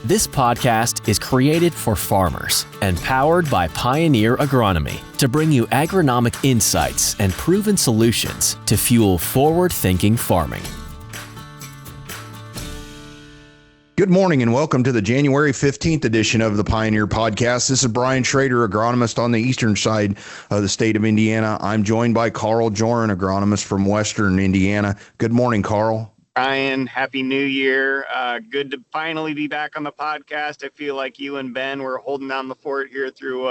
This podcast is created for farmers and powered by Pioneer Agronomy to bring you agronomic insights and proven solutions to fuel forward-thinking farming. Good morning and welcome to the January 15th edition of the Pioneer Podcast. This is Brian Schrader, agronomist on the eastern side of the state of Indiana. I'm joined by Carl Joran, agronomist from western Indiana. Good morning, Carl. Brian, Happy New Year. Good to finally be back on the podcast. I feel like you and Ben were holding down the fort here through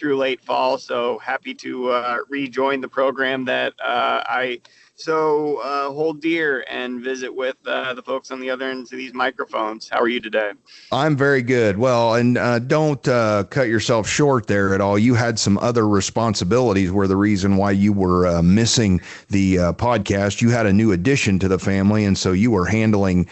late fall. So happy to rejoin the program that I hold dear and visit with the folks on the other ends of these microphones. How are you today? I'm very good. Well, and don't cut yourself short there at all. You had some other responsibilities were the reason why you were missing the podcast. You had a new addition to the family, and so you were handling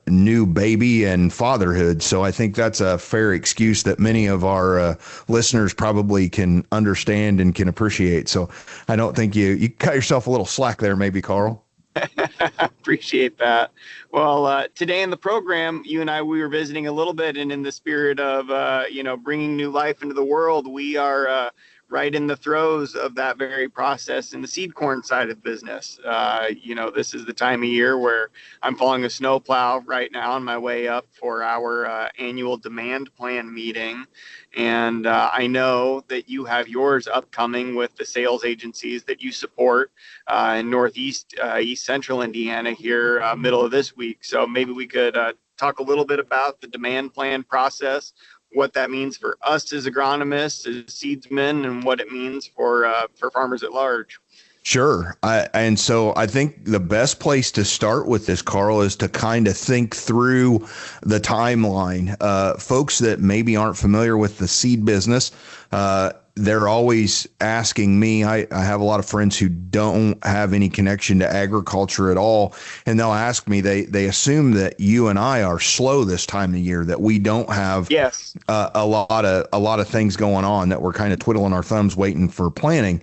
new baby and fatherhood. So I think that's a fair excuse that many of our listeners probably can understand and can appreciate. So I don't think you cut yourself a little slack there, maybe, Carl. Appreciate that. Well, today in the program, you and we were visiting a little bit, and in the spirit of, bringing new life into the world, we are right in the throes of that very process in the seed corn side of business. This is the time of year where I'm following a snowplow right now on my way up for our annual demand plan meeting. And I know that you have yours upcoming with the sales agencies that you support in Northeast, East Central Indiana here, middle of this week. So maybe we could talk a little bit about the demand plan process, what that means for us as agronomists, as seedsmen, and what it means for farmers at large. Sure. And so I think the best place to start with this, Carl, is to kind of think through the timeline. Folks that maybe aren't familiar with the seed business, they're always asking me. I have a lot of friends who don't have any connection to agriculture at all, and they'll ask me. They assume that you and I are slow this time of year, that we don't have a lot of things going on, that we're kind of twiddling our thumbs waiting for planting.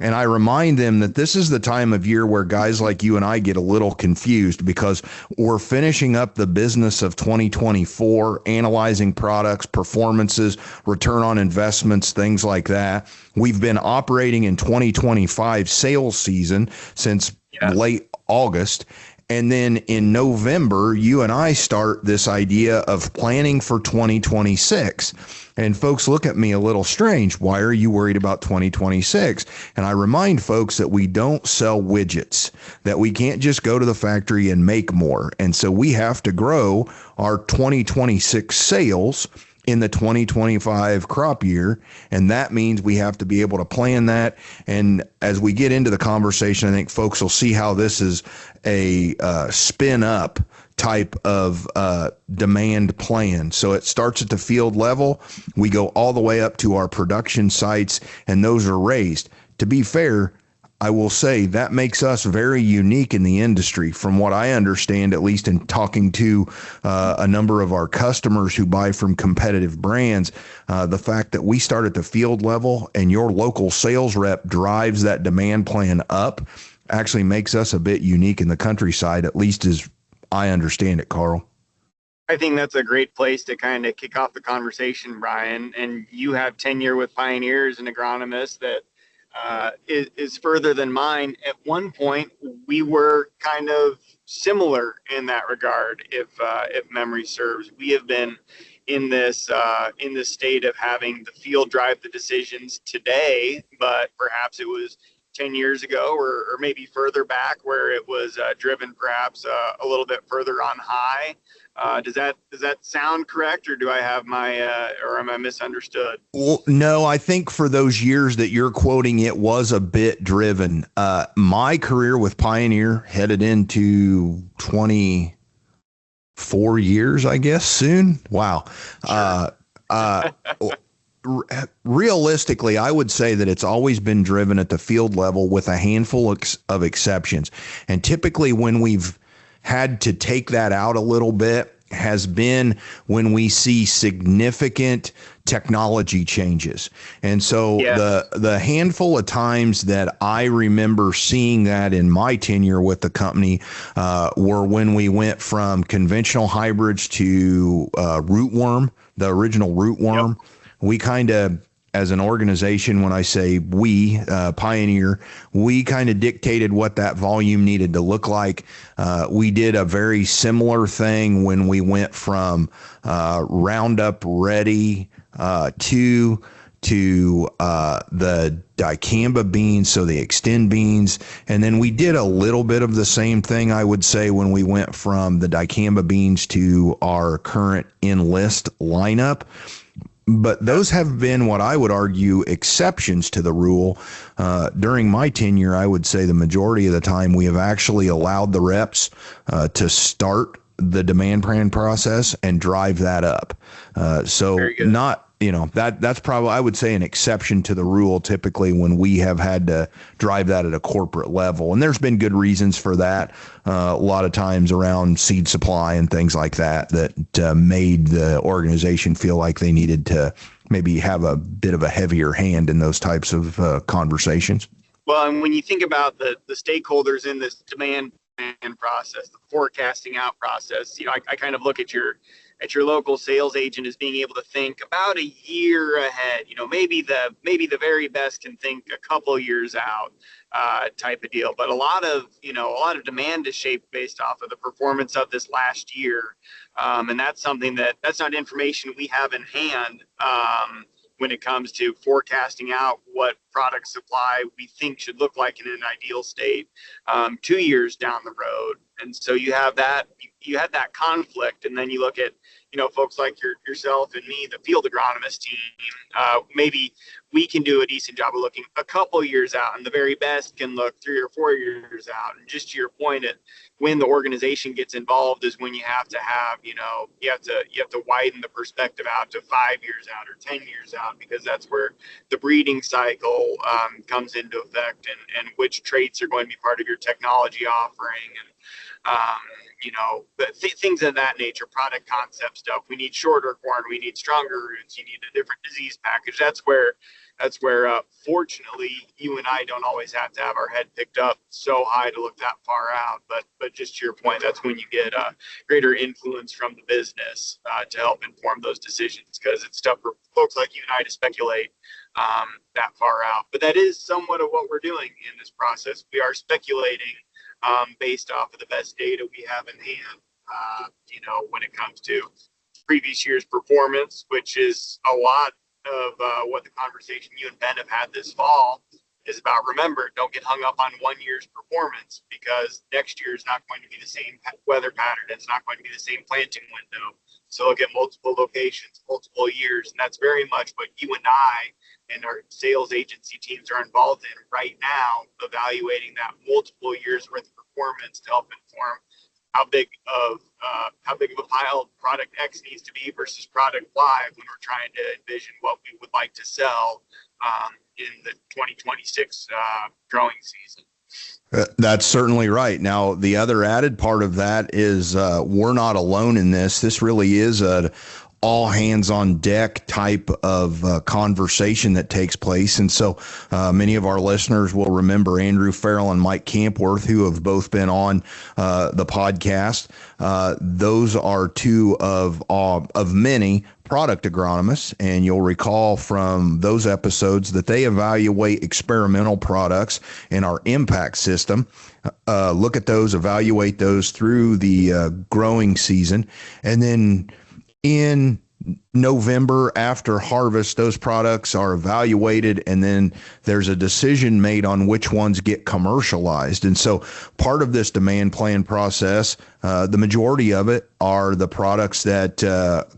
And I remind them that this is the time of year where guys like you and I get a little confused because we're finishing up the business of 2024, analyzing products, performances, return on investments, things like that. We've been operating in 2025 sales season since late August. And then in November, you and I start this idea of planning for 2026. And folks look at me a little strange. Why are you worried about 2026? And I remind folks that we don't sell widgets, that we can't just go to the factory and make more. And so we have to grow our 2026 sales in the 2025 crop year. And that means we have to be able to plan that. And as we get into the conversation, I think folks will see how this is a spin up type of demand plan. So it starts at the field level. We go all the way up to our production sites, and those are raised. To be fair, I will say that makes us very unique in the industry, from what I understand, at least in talking to a number of our customers who buy from competitive brands. The fact that we start at the field level and your local sales rep drives that demand plan up actually makes us a bit unique in the countryside, at least as I understand it, Carl. I think that's a great place to kind of kick off the conversation, Brian. And you have tenure with Pioneer as an agronomist that is further than mine. At one point, we were kind of similar in that regard, if memory serves. We have been in this state of having the field drive the decisions today, but perhaps it was 10 years ago or maybe further back where it was driven perhaps a little bit further on high. Does that sound correct, or do I have or am I misunderstood? Well, no, I think for those years that you're quoting, it was a bit driven. My career with Pioneer headed into 24 years, I guess, soon. Wow. Sure. Realistically, I would say that it's always been driven at the field level with a handful of exceptions. And typically when we've had to take that out a little bit, has been when we see significant technology changes. And so the handful of times that I remember seeing that in my tenure with the company were when we went from conventional hybrids to rootworm, the original rootworm. Yep. We kind of, as an organization, when I say we, Pioneer, we kind of dictated what that volume needed to look like. We did a very similar thing when we went from Roundup Ready to the dicamba beans, so the Extend beans. And then we did a little bit of the same thing, I would say, when we went from the dicamba beans to our current Enlist lineup. But those have been what I would argue exceptions to the rule. During my tenure, I would say the majority of the time we have actually allowed the reps to start the demand plan process and drive that up. So not, that's probably, I would say, an exception to the rule typically when we have had to drive that at a corporate level. And there's been good reasons for that. A lot of times around seed supply and things like that made the organization feel like they needed to maybe have a bit of a heavier hand in those types of conversations. Well, and when you think about the stakeholders in this demand plan process, the forecasting out process, I kind of look at your local sales agent as being able to think about a year ahead. Maybe the very best can think a couple years out, type of deal. But a lot of demand is shaped based off of the performance of this last year, and that's something that's not information we have in hand when it comes to forecasting out what product supply we think should look like in an ideal state 2 years down the road. And so you have that conflict, and then you look at folks like yourself and me, the field agronomist team. Maybe we can do a decent job of looking a couple years out, and the very best can look 3 or 4 years out. And just to your point, when the organization gets involved is when you have to have, you have to widen the perspective out to 5 years out or 10 years out, because that's where the breeding cycle comes into effect, and which traits are going to be part of your technology offering, and things of that nature, product concept stuff. We need shorter corn, we need stronger roots, you need a different disease package. That's where fortunately you and I don't always have to have our head picked up so high to look that far out. But just to your point, that's when you get greater influence from the business to help inform those decisions, because it's tough for folks like you and I to speculate that far out. But that is somewhat of what we're doing in this process. We are speculating based off of the best data we have in hand, when it comes to previous year's performance, which is a lot of what the conversation you and Ben have had this fall is about. Remember, don't get hung up on 1 year's performance, because next year is not going to be the same weather pattern. It's not going to be the same planting window. So look at multiple locations, multiple years. And that's very much what you and I and our sales agency teams are involved in right now, evaluating that multiple years worth of performance to help inform how big of a pile product X needs to be versus product Y when we're trying to envision what we would like to sell in the 2026 growing season. That's certainly right. Now, the other added part of that is we're not alone in this. This really is a all hands on deck type of conversation that takes place. And so many of our listeners will remember Andrew Farrell and Mike Campworth, who have both been on the podcast. Those are two of many product agronomists, and you'll recall from those episodes that they evaluate experimental products in our impact system, look at those, evaluate those through the growing season, and then in November after harvest, those products are evaluated, and then there's a decision made on which ones get commercialized. And so part of this demand plan process, the majority of it are the products that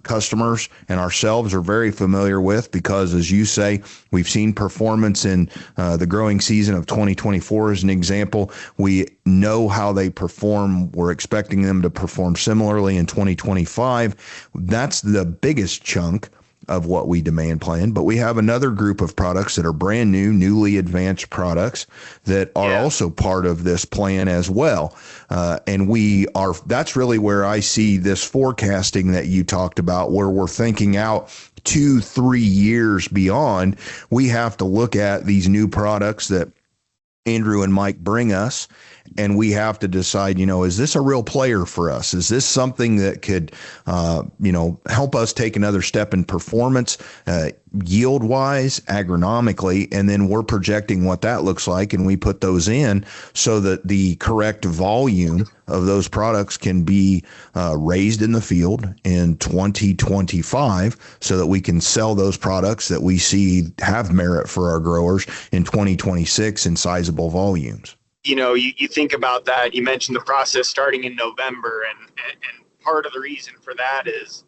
customers and ourselves are very familiar with, because, as you say, we've seen performance in the growing season of 2024 as an example. We know how they perform. We're expecting them to perform similarly in 2025. That's the biggest chunk. of what we demand plan, but we have another group of products that are brand new, newly advanced products that are also part of this plan as well. That's really where I see this forecasting that you talked about, where we're thinking out 2-3 years beyond. We have to look at these new products that Andrew and Mike bring us, and we have to decide, is this a real player for us? Is this something that could, help us take another step in performance, yield wise, agronomically? And then we're projecting what that looks like, and we put those in so that the correct volume of those products can be raised in the field in 2025, so that we can sell those products that we see have merit for our growers in 2026 in sizable volumes. You think about that. You mentioned the process starting in November, and part of the reason for that is,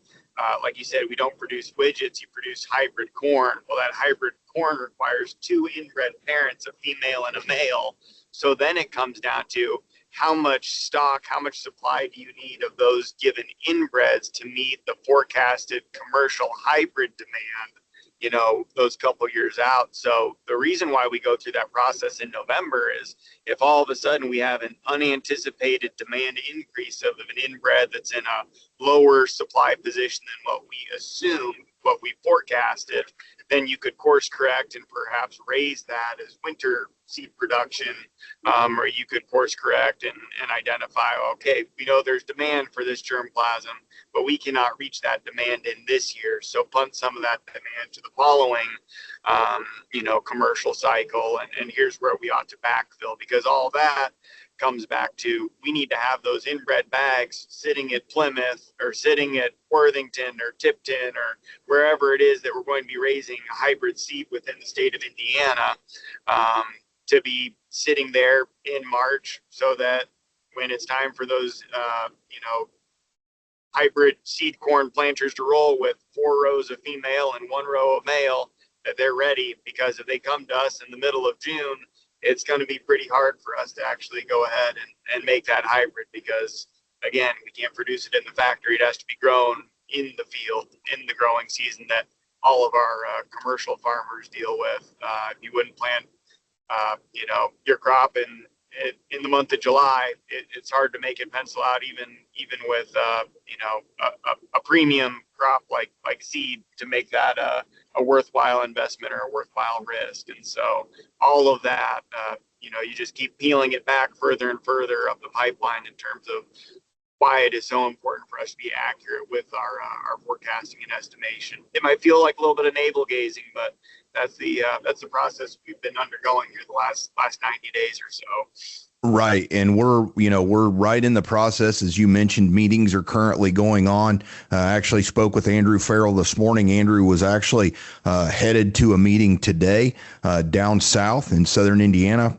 like you said, we don't produce widgets, you produce hybrid corn. Well, that hybrid corn requires 2 inbred parents, a female and a male. So then it comes down to how much stock, how much supply do you need of those given inbreds to meet the forecasted commercial hybrid demand, those couple years out. So the reason why we go through that process in November is if all of a sudden we have an unanticipated demand increase of an inbred that's in a lower supply position than what we assumed, what we forecasted, then you could course correct and perhaps raise that as winter seed production, or you could course correct and identify, okay, we know there's demand for this germplasm, but we cannot reach that demand in this year. So punt some of that demand to the following, commercial cycle. And here's where we ought to backfill, because all that comes back to, we need to have those inbred bags sitting at Plymouth or sitting at Worthington or Tipton or wherever it is that we're going to be raising a hybrid seed within the state of Indiana, to be sitting there in March, so that when it's time for those, hybrid seed corn planters to roll with 4 rows of female and 1 row of male, that they're ready. Because if they come to us in the middle of June, it's going to be pretty hard for us to actually go ahead and make that hybrid, because again, we can't produce it in the factory. It has to be grown in the field in the growing season that all of our commercial farmers deal with. If you wouldn't plant your crop in the month of July, it's hard to make it pencil out, even with a premium crop like seed, to make that a worthwhile investment or a worthwhile risk. And so all of that, you just keep peeling it back further and further up the pipeline in terms of why it is so important for us to be accurate with our forecasting and estimation. It might feel like a little bit of navel gazing, but that's the process we've been undergoing here the last 90 days or so. Right. And we're right in the process. As you mentioned, meetings are currently going on. I actually spoke with Andrew Farrell this morning. Andrew was actually headed to a meeting today down south in southern Indiana.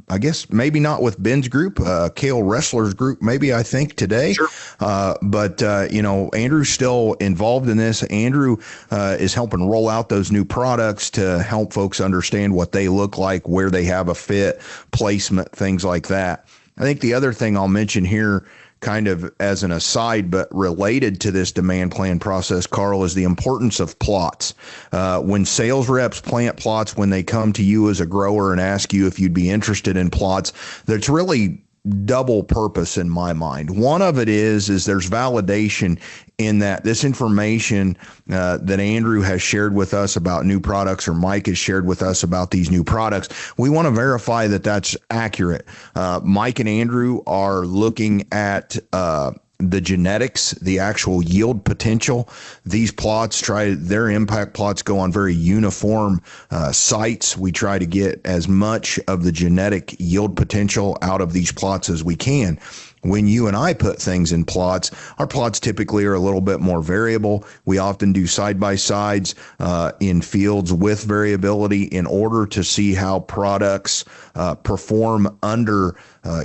I guess maybe not with Ben's group, Cale Wrestler's group, maybe, I think today. Sure. But Andrew's still involved in this. Andrew is helping roll out those new products to help folks understand what they look like, where they have a fit, placement, things like that. I think the other thing I'll mention here, kind of as an aside, but related to this demand plan process, Carl, is the importance of plots. When sales reps plant plots, when they come to you as a grower and ask you if you'd be interested in plots, that's really double purpose in my mind. One of it is there's validation in that this information that Andrew has shared with us about new products, or Mike has shared with us about these new products, we want to verify that that's accurate. Mike and Andrew are looking at the genetics, the actual yield potential. These plots, their impact plots go on very uniform sites. We try to get as much of the genetic yield potential out of these plots as we can. When you and I put things in plots, our plots typically are a little bit more variable. We often do side-by-sides in fields with variability in order to see how products perform under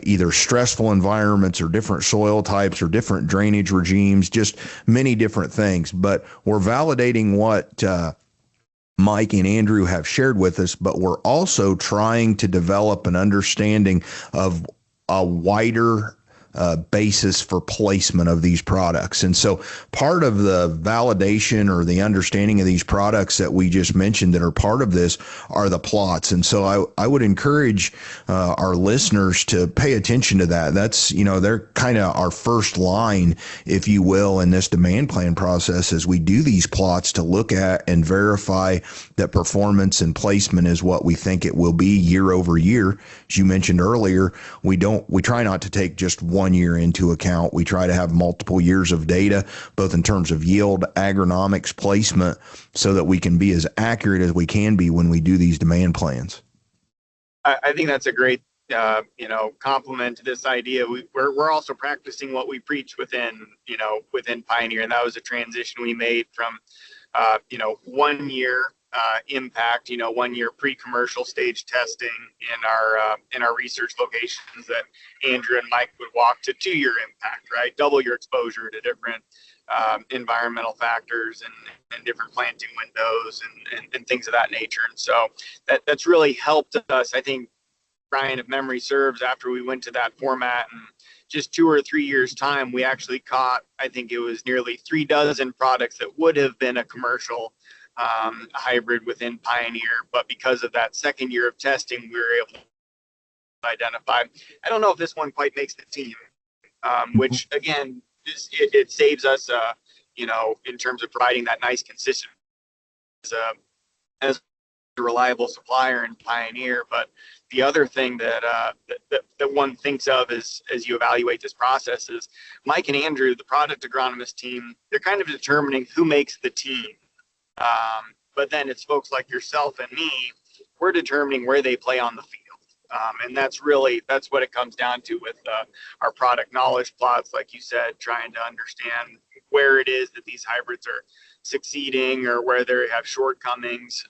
either stressful environments or different soil types or different drainage regimes, just many different things. But we're validating what Mike and Andrew have shared with us, but we're also trying to develop an understanding of a wider basis for placement of these products. And so part of the validation or the understanding of these products that we just mentioned that are part of this are the plots. And so I would encourage our listeners to pay attention to that. That's, they're kind of our first line, if you will, in this demand plan process as we do these plots to look at and verify that performance and placement is what we think it will be year over year. As you mentioned earlier, we try not to take just 1 year into account. We try to have multiple years of data, both in terms of yield, agronomics, placement, so that we can be as accurate as we can be when we do these demand plans. I think that's a great compliment to this idea. We're also practicing what we preach within Pioneer, and that was a transition we made from 1 year impact, 1 year pre-commercial stage testing in our research locations that Andrew and Mike would walk to 2 year impact, right? Double your exposure to different environmental factors and different planting windows and things of that nature. And so that's really helped us. I think, Brian, if memory serves, after we went to that format and just 2 or 3 years time, we actually caught, I think it was nearly 36 products that would have been a commercial hybrid within Pioneer, but because of that second year of testing, we were able to identify. I don't know if this one quite makes the team, which again, it saves us, in terms of providing that nice consistent as a reliable supplier in Pioneer. But the other thing that one thinks of as you evaluate this process is Mike and Andrew, the product agronomist team, they're kind of determining who makes the team. But then it's folks like yourself and me, we're determining where they play on the field. And that's what it comes down to with our product knowledge plots, like you said, trying to understand where it is that these hybrids are succeeding or where they have shortcomings.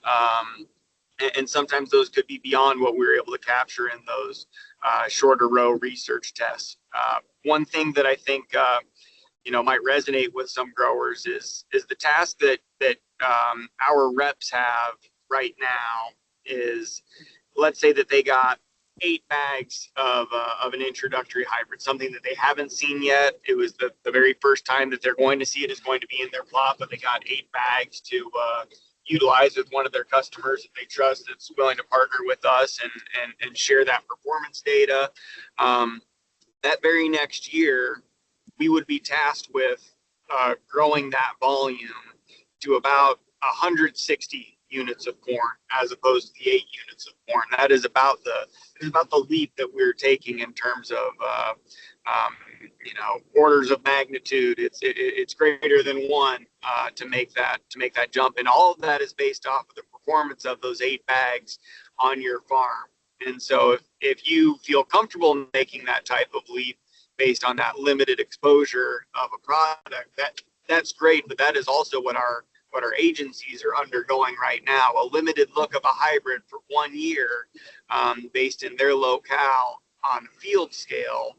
And sometimes those could be beyond what we were able to capture in those shorter row research tests. One thing that I think might resonate with some growers is the task that our reps have right now is, let's say that they got 8 bags of an introductory hybrid, something that they haven't seen yet. It was the very first time that they're going to see it is going to be in their plot, but they got 8 bags to utilize with one of their customers that they trust that's willing to partner with us and share that performance data. That very next year, we would be tasked with growing that volume to about 160 units of corn as opposed to the 8 units of corn. That is about the leap that we're taking in terms of orders of magnitude. It's greater than 1 to make that jump, and all of that is based off of the performance of those 8 bags on your farm. And so if you feel comfortable making that type of leap based on that limited exposure of a product, that's great, but that is also what our agencies are undergoing right now, a limited look of a hybrid for 1 year based in their locale on field scale.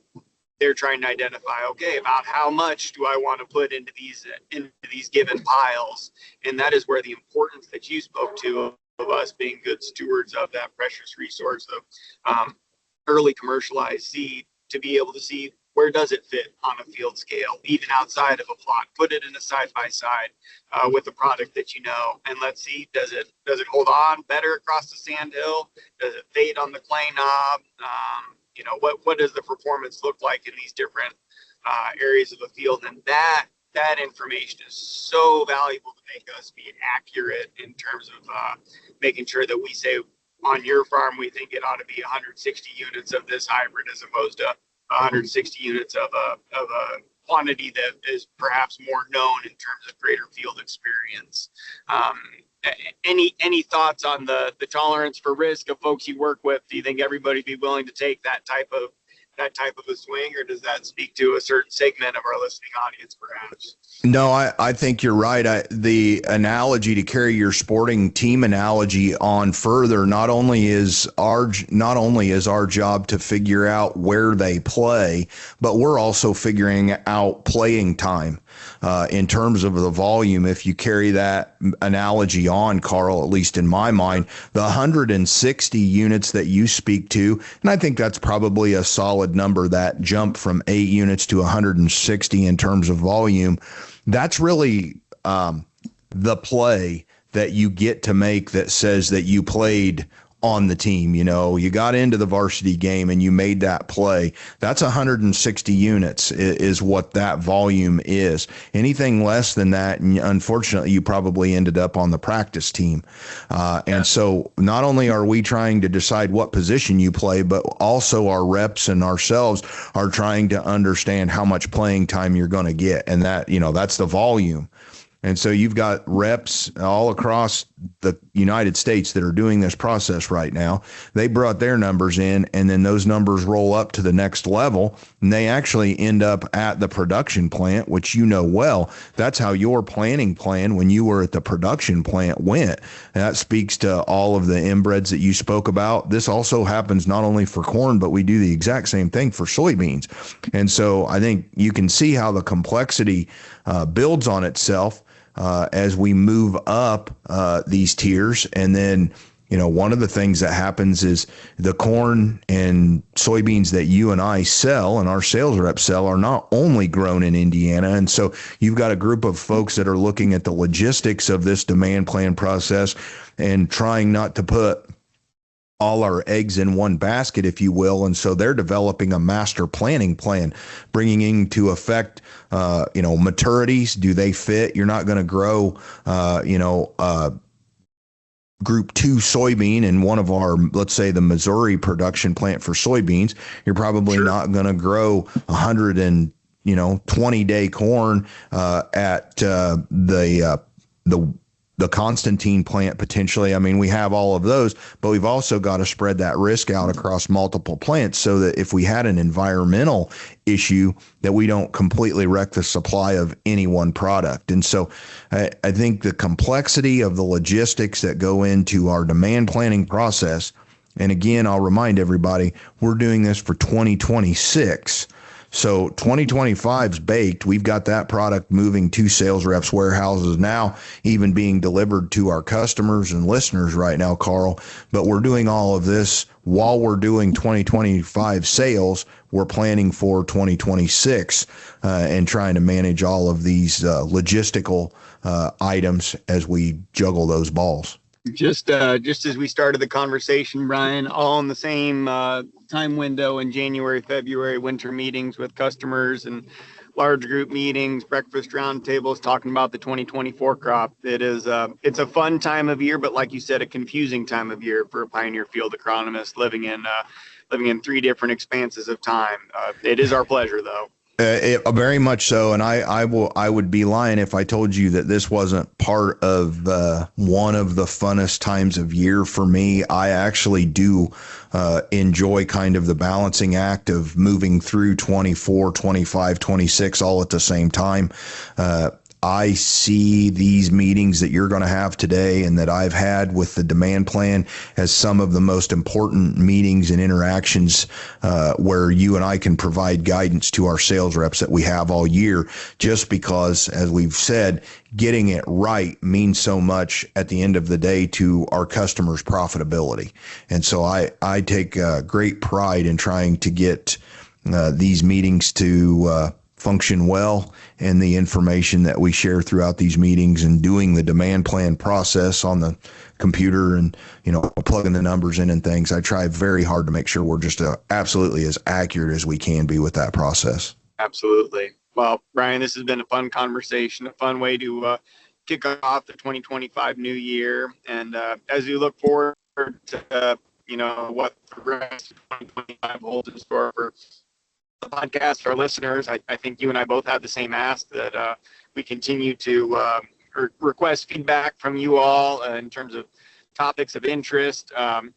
They're trying to identify, okay, about how much do I want to put into these given piles? And that is where the importance that you spoke to of us being good stewards of that precious resource of early commercialized seed, to be able to see where does it fit on a field scale, even outside of a plot. Put it in a side-by-side with a product that and let's see, does it hold on better across the sand hill? Does it fade on the clay knob? What does the performance look like in these different areas of the field? And that information is so valuable to make us be accurate in terms of making sure that we say on your farm, we think it ought to be 160 units of this hybrid as opposed to 160 units of a quantity that is perhaps more known in terms of greater field experience. Any thoughts on the tolerance for risk of folks you work with? Do you think everybody be willing to take that type of a swing, or does that speak to a certain segment of our listening audience, perhaps? No, I think you're right. The analogy, to carry your sporting team analogy on further, not only is our job to figure out where they play, but we're also figuring out playing time in terms of the volume. If you carry that analogy on, Carl, at least in my mind, the 160 units that you speak to, and I think that's probably a solid solid number, that jump from 8 units to 160 in terms of volume. That's really the play that you get to make that says that you played on the team. You got into the varsity game and you made that play. That's 160 units is what that volume is. Anything less than that, and unfortunately, you probably ended up on the practice team. And so not only are we trying to decide what position you play, but also our reps and ourselves are trying to understand how much playing time you're going to get. And that's the volume. And so you've got reps all across the United States that are doing this process right now. They brought their numbers in, and then those numbers roll up to the next level, and they actually end up at the production plant, which you know well. That's how your planning plan when you were at the production plant went. And that speaks to all of the inbreds that you spoke about. This also happens not only for corn, but we do the exact same thing for soybeans. And so I think you can see how the complexity builds on itself as we move up these tiers. And then, one of the things that happens is the corn and soybeans that you and I sell and our sales reps sell are not only grown in Indiana. And so you've got a group of folks that are looking at the logistics of this demand plan process and trying not to put all our eggs in one basket, if you will. And so they're developing a master planning plan, bringing into effect, maturities. Do they fit? You're not going to grow, group 2 soybean in one of our, let's say the Missouri production plant for soybeans. You're probably not going to grow 120-day corn at the Constantine plant potentially. I mean, we have all of those, but we've also got to spread that risk out across multiple plants so that if we had an environmental issue, that we don't completely wreck the supply of any one product. And so I think the complexity of the logistics that go into our demand planning process, and again, I'll remind everybody, we're doing this for 2026. So 2025's baked. We've got that product moving to sales reps' warehouses now, even being delivered to our customers and listeners right now, Carl. But we're doing all of this while we're doing 2025 sales. We're planning for 2026 and trying to manage all of these logistical items as we juggle those balls. Just as we started the conversation, Brian, all in the same time window in January, February, winter meetings with customers and large group meetings, breakfast roundtables, talking about the 2024 crop. It's a fun time of year, but like you said, a confusing time of year for a pioneer field agronomist living in 3 different expanses of time. It is our pleasure, though. Very much so, and I would be lying if I told you that this wasn't part of one of the funnest times of year for me. I actually do enjoy kind of the balancing act of moving through 24, 25, 26 all at the same time. I see these meetings that you're going to have today and that I've had with the demand plan as some of the most important meetings and interactions where you and I can provide guidance to our sales reps that we have all year, just because, as we've said, getting it right means so much at the end of the day to our customers' profitability. And so I take great pride in trying to get these meetings to function well, and the information that we share throughout these meetings and doing the demand plan process on the computer and, plugging the numbers in and things. I try very hard to make sure we're just absolutely as accurate as we can be with that process. Absolutely. Well, Brian, this has been a fun conversation, a fun way to kick off the 2025 new year. And as you look forward to, what the rest of 2025 holds in store for the podcast, our listeners, I think you and I both have the same ask that we continue to request feedback from you all in terms of topics of interest.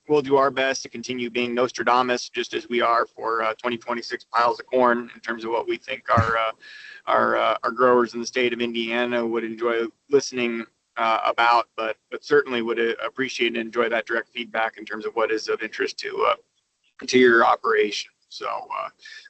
We'll do our best to continue being Nostradamus, just as we are for 2026 piles of corn, in terms of what we think our growers in the state of Indiana would enjoy listening about, but certainly would appreciate and enjoy that direct feedback in terms of what is of interest to your operation. So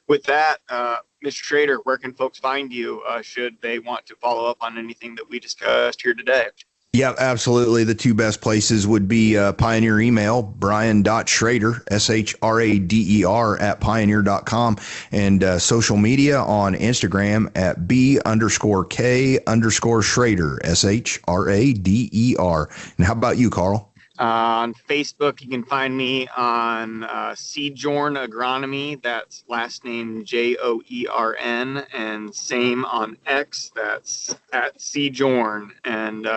with that, Mr. Schrader, where can folks find you should they want to follow up on anything that we discussed here today? Yeah, absolutely. The two best places would be Pioneer email, brian.schrader, SHRADER at pioneer.com, and social media on Instagram at B_K_Schrader, SHRADER. And how about you, Carl? On Facebook, you can find me on Joern Agronomy. That's last name JOERN, and same on X. That's at Joern. And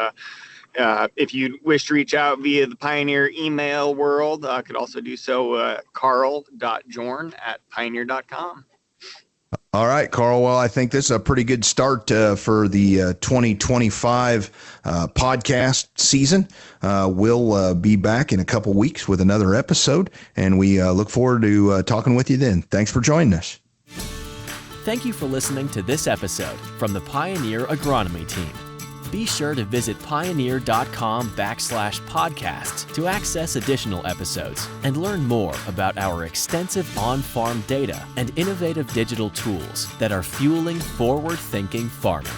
if you wish to reach out via the Pioneer email world, could also do so carl.joern at pioneer.com. All right, Carl. Well, I think this is a pretty good start for the 2025 podcast season. We'll be back in a couple weeks with another episode, and we look forward to talking with you then. Thanks for joining us. Thank you for listening to this episode from the Pioneer Agronomy team. Be sure to visit pioneer.com/podcasts to access additional episodes and learn more about our extensive on-farm data and innovative digital tools that are fueling forward-thinking farming.